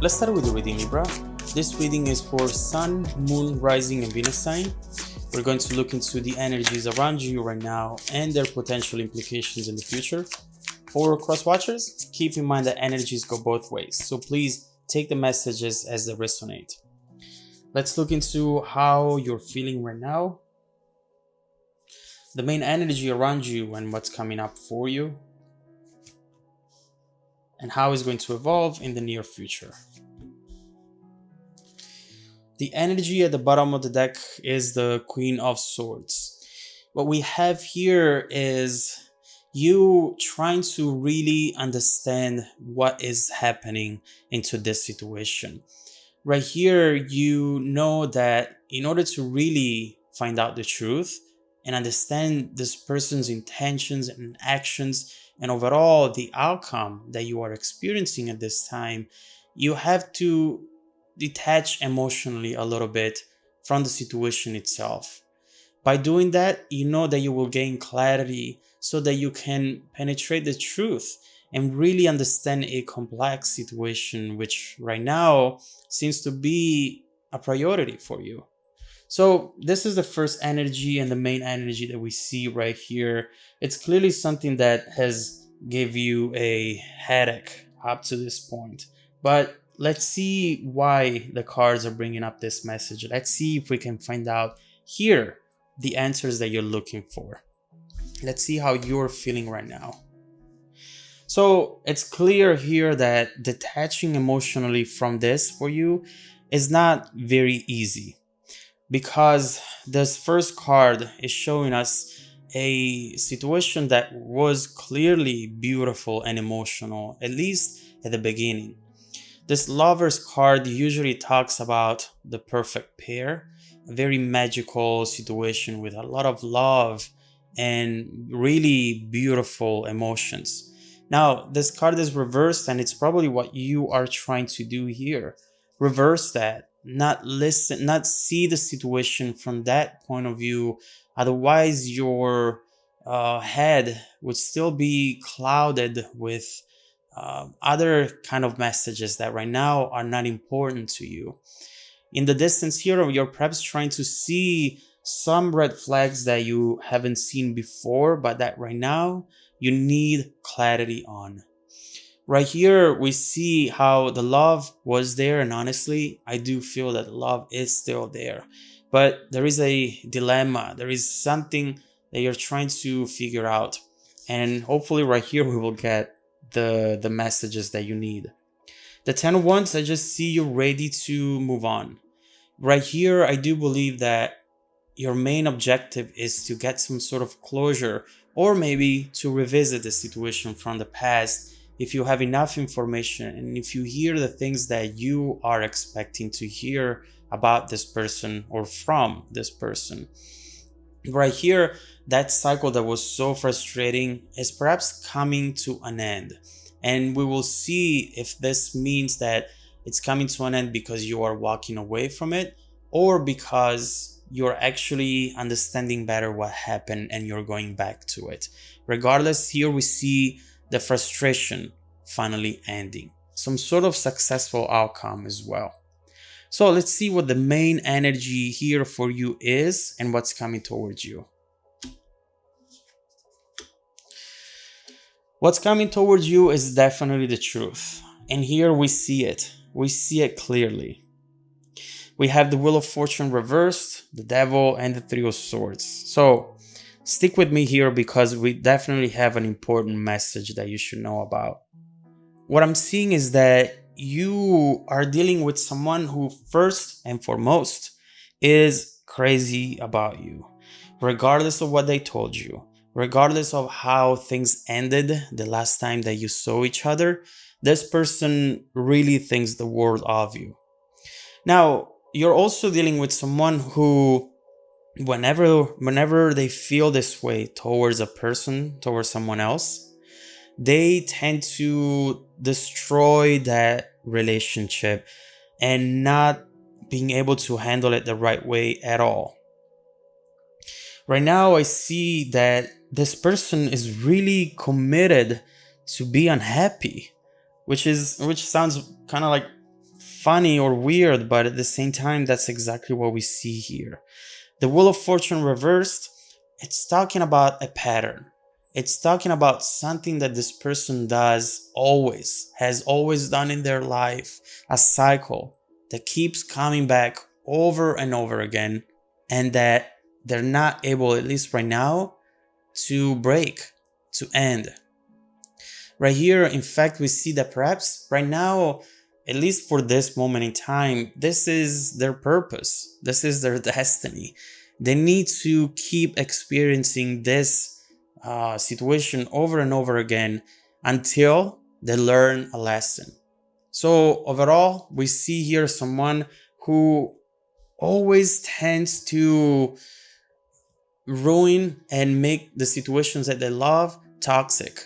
Let's start with the reading, Libra. This reading is for Sun, Moon, Rising, and Venus sign. We're going to look into the energies around you right now and their potential implications in the future. For cross watchers, keep in mind that energies go both ways, so please take the messages as they resonate. Let's look into how you're feeling right now, the main energy around you and what's coming up for you, and how it's going to evolve in the near future. The energy at the bottom of the deck is the Queen of Swords. What we have here is you trying to really understand what is happening into this situation. Right here, you know that in order to really find out the truth and understand this person's intentions and actions and overall the outcome that you are experiencing at this time, you have to detach emotionally a little bit from the situation itself. By doing that, you know that you will gain clarity so that you can penetrate the truth and really understand a complex situation, which right now seems to be a priority for you. So this is the first energy and the main energy that we see right here. It's clearly something that has give you a headache up to this point, but let's see why the cards are bringing up this message. Let's see if we can find out here the answers that you're looking for. Let's see how you're feeling right now. So it's clear here that detaching emotionally from this for you is not very easy, because this first card is showing us a situation that was clearly beautiful and emotional, at least at the beginning. This Lover's card usually talks about the perfect pair, a very magical situation with a lot of love and really beautiful emotions. Now, this card is reversed, and it's probably what you are trying to do here. Reverse that, not see the situation from that point of view. Otherwise, your head would still be clouded with other kind of messages that right now are not important to you. In the distance here, you're perhaps trying to see some red flags that you haven't seen before, but that right now you need clarity on. Right here, we see how the love was there, and honestly, I do feel that love is still there. But there is a dilemma. There is something that you're trying to figure out. And hopefully right here we will get the messages that you need. The 10 of Wands, I just see you ready to move on. Right here, I do believe that your main objective is to get some sort of closure, or maybe to revisit the situation from the past if you have enough information and if you hear the things that you are expecting to hear about this person or from this person. Right here, that cycle that was so frustrating is perhaps coming to an end. And we will see if this means that it's coming to an end because you are walking away from it, or because you're actually understanding better what happened and you're going back to it. Regardless, here we see the frustration finally ending. Some sort of successful outcome as well. So let's see what the main energy here for you is and what's coming towards you. What's coming towards you is definitely the truth. And here we see it. We see it clearly. We have the Wheel of Fortune reversed, the Devil, and the Three of Swords. So stick with me here because we definitely have an important message that you should know about. What I'm seeing is that you are dealing with someone who first and foremost is crazy about you, regardless of what they told you, regardless of how things ended the last time that you saw each other. This person really thinks the world of you. Now, you're also dealing with someone who whenever they feel this way towards a person, towards someone else, they tend to destroy that relationship and not being able to handle it the right way at all. Right now, I see that this person is really committed to be unhappy, which sounds kind of like funny or weird, but at the same time, that's exactly what we see here. The Wheel of Fortune reversed, it's talking about a pattern. It's talking about something that this person does always, has always done in their life, a cycle that keeps coming back over and over again, and that they're not able, at least right now, to break, to end. Right here, in fact, we see that perhaps right now, at least for this moment in time, this is their purpose. This is their destiny. They need to keep experiencing this situation over and over again until they learn a lesson. So overall, we see here someone who always tends to ruin and make the situations that they love toxic.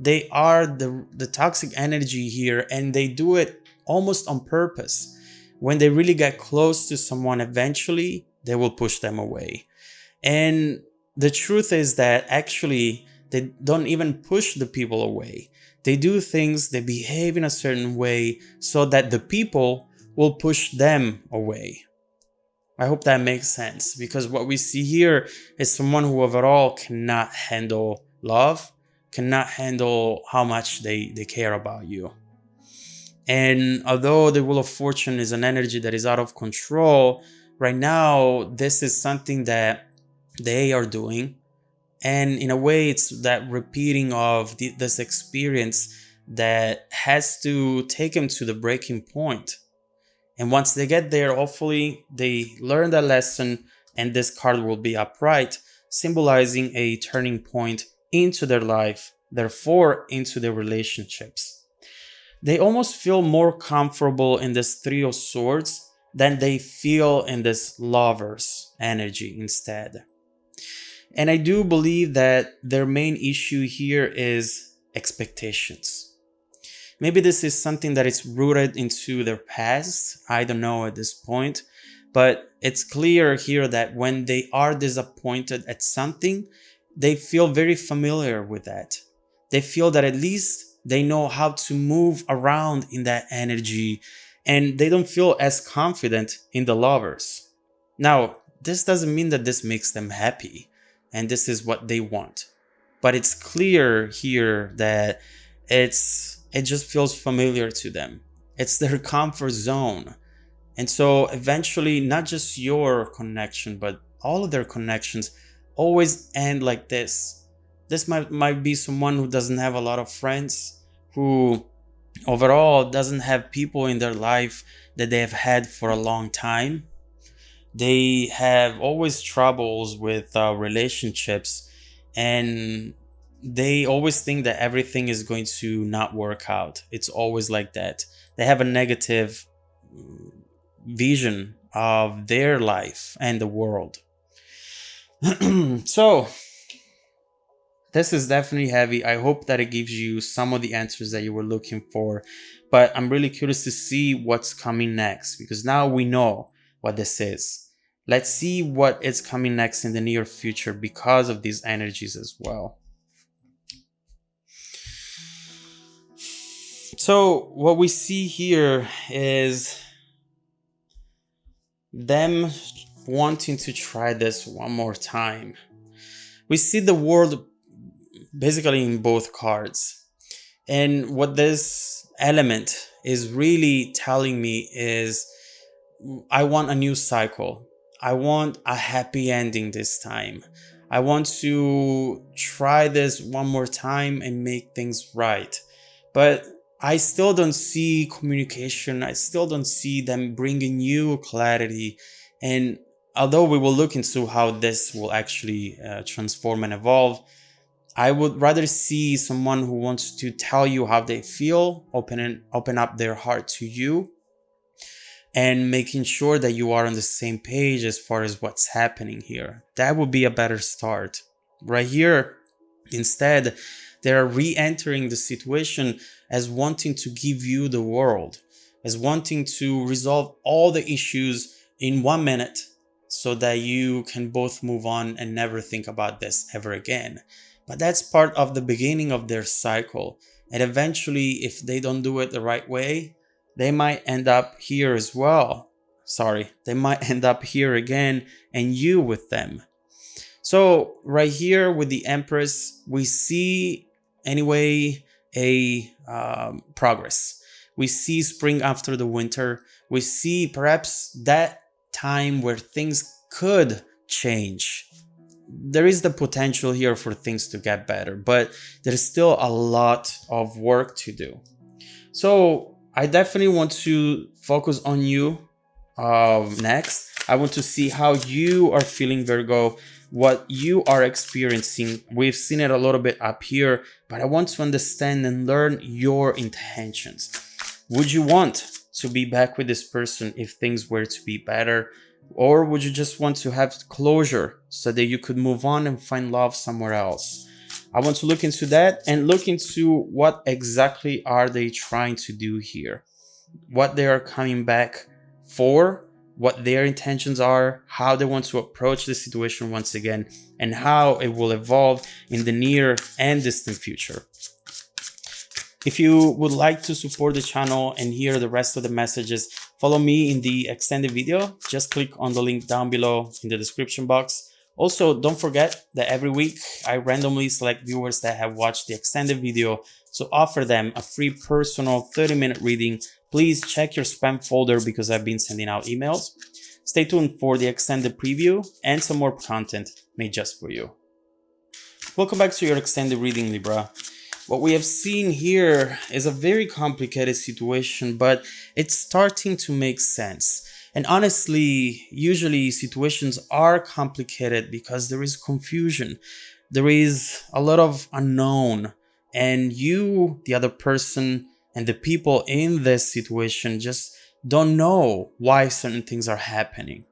They are the toxic energy here, and they do it almost on purpose. When they really get close to someone, eventually they will push them away. And the truth is that actually they don't even push the people away. They do things, they behave in a certain way so that the people will push them away. I hope that makes sense, because what we see here is someone who overall cannot handle love, cannot handle how much they care about you. And although the Wheel of Fortune is an energy that is out of control, right now this is something that they are doing. And in a way, it's that repeating of this experience that has to take them to the breaking point. And once they get there, hopefully they learn that lesson, and this card will be upright, symbolizing a turning point into their life, therefore into their relationships. They almost feel more comfortable in this Three of Swords than they feel in this Lover's energy instead. And I do believe that their main issue here is expectations. Maybe this is something that is rooted into their past. I don't know at this point, but it's clear here that when they are disappointed at something, they feel very familiar with that. They feel that at least they know how to move around in that energy, and they don't feel as confident in the Lovers. Now, this doesn't mean that this makes them happy, and this is what they want. But it's clear here that it just feels familiar to them. It's their comfort zone. And so eventually, not just your connection, but all of their connections always end like this. This might be someone who doesn't have a lot of friends, who overall doesn't have people in their life that they have had for a long time. They have always troubles with relationships, and they always think that everything is going to not work out. It's always like that. They have a negative vision of their life and the world. So this is definitely heavy. I hope that it gives you some of the answers that you were looking for, but I'm really curious to see what's coming next, because now we know what this is. Let's see what is coming next in the near future because of these energies as well. So what we see here is them wanting to try this one more time. We see the world basically in both cards. And what this element is really telling me is, I want a new cycle. I want a happy ending this time. I want to try this one more time and make things right. But I still don't see communication. I still don't see them bringing you clarity. And although we will look into how this will actually transform and evolve, I would rather see someone who wants to tell you how they feel, open up their heart to you, and making sure that you are on the same page as far as what's happening here. That would be a better start. Right here, instead, they're re-entering the situation as wanting to give you the world, as wanting to resolve all the issues in 1 minute so that you can both move on and never think about this ever again. But that's part of the beginning of their cycle. And eventually, if they don't do it the right way, they might end up here as well. Sorry, they might end up here again, and you with them. So right here with the Empress, we see anyway a progress. We see spring after the winter. We see perhaps that time where things could change. There is the potential here for things to get better, but there's still a lot of work to do. So I definitely want to focus on you next. I want to see how you are feeling, Virgo, what you are experiencing. We've seen it a little bit up here, but I want to understand and learn your intentions. Would you want to be back with this person if things were to be better? Or would you just want to have closure so that you could move on and find love somewhere else? I want to look into that and look into what exactly are they trying to do here, what they are coming back for, what their intentions are, how they want to approach the situation once again, and how it will evolve in the near and distant future. If you would like to support the channel and hear the rest of the messages, follow me in the extended video. Just click on the link down below in the description box. Also, don't forget that every week I randomly select viewers that have watched the extended video to offer them a free personal 30-minute reading. Please check your spam folder because I've been sending out emails. Stay tuned for the extended preview and some more content made just for you. Welcome back to your extended reading, Libra. What we have seen here is a very complicated situation, but it's starting to make sense. And honestly, usually situations are complicated because there is confusion. There is a lot of unknown, and you, the other person, and the people in this situation just don't know why certain things are happening.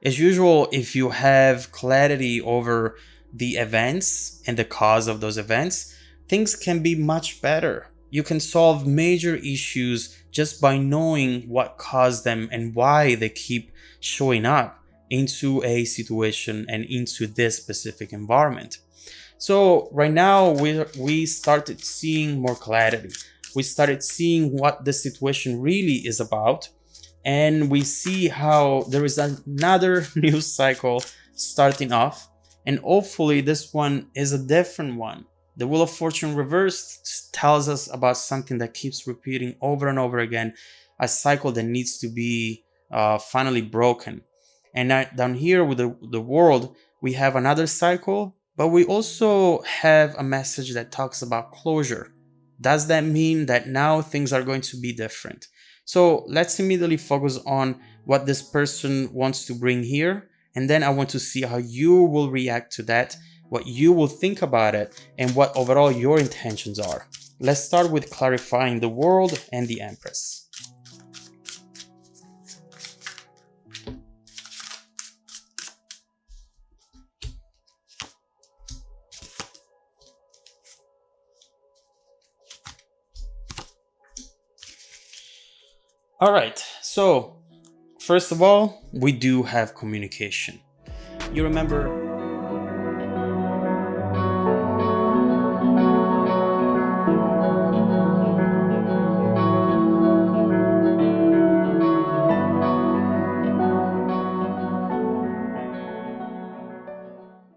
As usual, if you have clarity over the events and the cause of those events, things can be much better. You can solve major issues just by knowing what caused them and why they keep showing up into a situation and into this specific environment. So right now we started seeing more clarity. We started seeing what the situation really is about, and we see how there is another news cycle starting off, and hopefully this one is a different one. The Wheel of Fortune reversed tells us about something that keeps repeating over and over again, a cycle that needs to be finally broken. And down here with the world, we have another cycle, but we also have a message that talks about closure. Does that mean that now things are going to be different? So let's immediately focus on what this person wants to bring here. And then I want to see how you will react to that, what you will think about it, and what overall your intentions are. Let's start with clarifying the world and the Empress. All right, so first of all, we do have communication. You remember